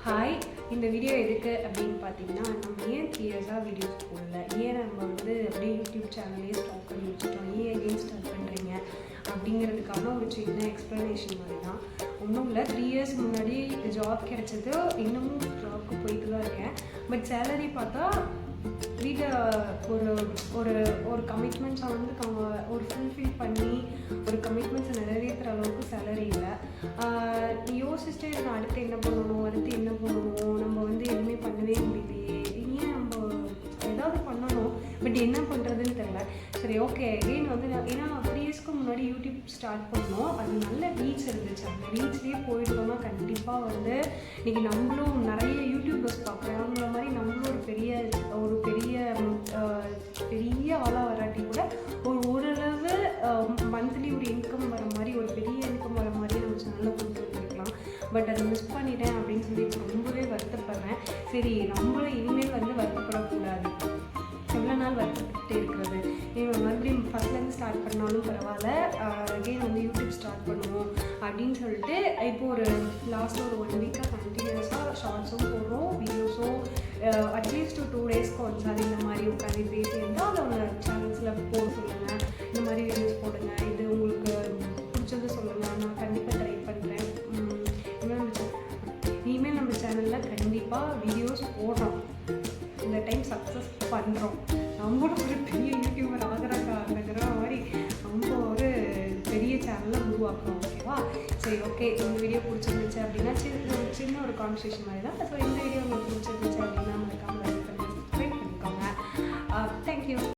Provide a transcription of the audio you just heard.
Hi, இந்த video எதுக்கு அப்படின்னு பார்த்தீங்கன்னா, நம்ம ஏன் 3 இயர்ஸாக வீடியோஸ் போடல, ஏன் நம்ம அப்படியே யூடியூப் சேனலே ஸ்டாப் பண்ணி வச்சுட்டோம், ஏன் எகெயின் ஸ்டார்ட் பண்ணுறீங்க அப்படிங்கிறதுக்கான ஒரு சின்ன எக்ஸ்ப்ளனேஷன் மாதிரி தான். ஒன்றும் இல்லை, 3 இயர்ஸ் முன்னாடி ஜாப் கிடச்சது, இன்னமும் ஜாப்க்கு போயிட்டு தான் இருக்கேன். பட் சேலரி பார்த்தா வீட்டில் ஒரு ஒரு ஒரு கமிட்மெண்ட்ஸை ஒரு ஃபுல்ஃபில் பண்ணி ஒரு கமிட்மெண்ட்ஸை நிறைவேற்றுற அளவுக்கு சேலரி இல்லை. யோசிச்சுட்டே நான் அடுத்து என்ன பண்ணணும், நம்ம எதுவுமே பண்ணவே முடியலையே, ஏன் நம்ம ஏதாவது பண்ணணும், பட் என்ன பண்ணுறதுன்னு தெரில. சரி, ஓகே, எகெயின் ஏன்னா 3 இயர்ஸ்க்கு முன்னாடி யூடியூப் ஸ்டார்ட் பண்ணோம், அது நல்ல ரீச் இருந்துச்சு. அந்த ரீச்லேயே போயிட்டோம்னா கண்டிப்பாக இன்றைக்கி நம்மளும் நிறைய யூடியூபர்ஸ் பார்க்குறேன், அவங்கள மாதிரி நம்மளும் ஒரு பெரிய ஆளாக வராட்டி கூட ஓரளவு மந்த்லி ஒரு இன்கம் வர மாதிரி, ஒரு பெரிய இன்கம் வர மாதிரி நம்ம சேனலில் கொண்டு வந்துருக்கலாம். பட் அதை மிஸ் பண்ணிட்டேன் அப்படின்னு சொல்லி ரொம்பவே வருத்தப்படுறேன். சரி, நம்மளும் இனிமேல் வருத்தப்படக்கூடாது. எவ்வளோ நாள் வருத்தப்பட்டு இருக்கிறது, மறுபடியும் ஃபஸ்ட்லேருந்து ஸ்டார்ட் பண்ணாலும் பரவாயில்ல, அகெயின் யூடியூப் ஸ்டார்ட் பண்ணுவோம் அப்படின்னு சொல்லிட்டு இப்போ ஒரு லாஸ்ட் ஒரு 1 வீக்காக கண்டினியூஸாக ஷார்ட்ஸும் போடுறோம், வீடியோஸும் அட்லீஸ்ட் 2 டேஸ்க்கு ஒன்ஸ் அது இந்த மாதிரி உட்காந்து பேசியிருந்தால் அதை அவங்க சேனல்ஸில் போட சொல்லுங்கள், இந்த மாதிரி வீடியோஸ் போடுங்க, இது உங்களுக்கு பிடிச்சது சொல்லுங்கள், நான் கண்டிப்பாக ட்ரை பண்ணுறேன். இனிமேல் நம்ம சேனலில் கண்டிப்பாக வீடியோஸ் போடுறோம், இந்த டைம் சக்ஸஸ் பண்ணுறோம். நம்மளும் ஒரு பெரிய யூடியூபர் ஆகிறாங்கிற மாதிரி நம்ம ஒரு பெரிய சேனலை உருவாக்குறோம். ஓகேவா? சரி, ஓகே, இந்த வீடியோ பிடிச்சிருந்துச்சு அப்படின்னா சின்ன ஒரு கான்வர்சேஷன் மாதிரி தான். ஸோ இந்த வீடியோ உங்களுக்கு பிடிச்சிருந்துச்சு அப்படின்னா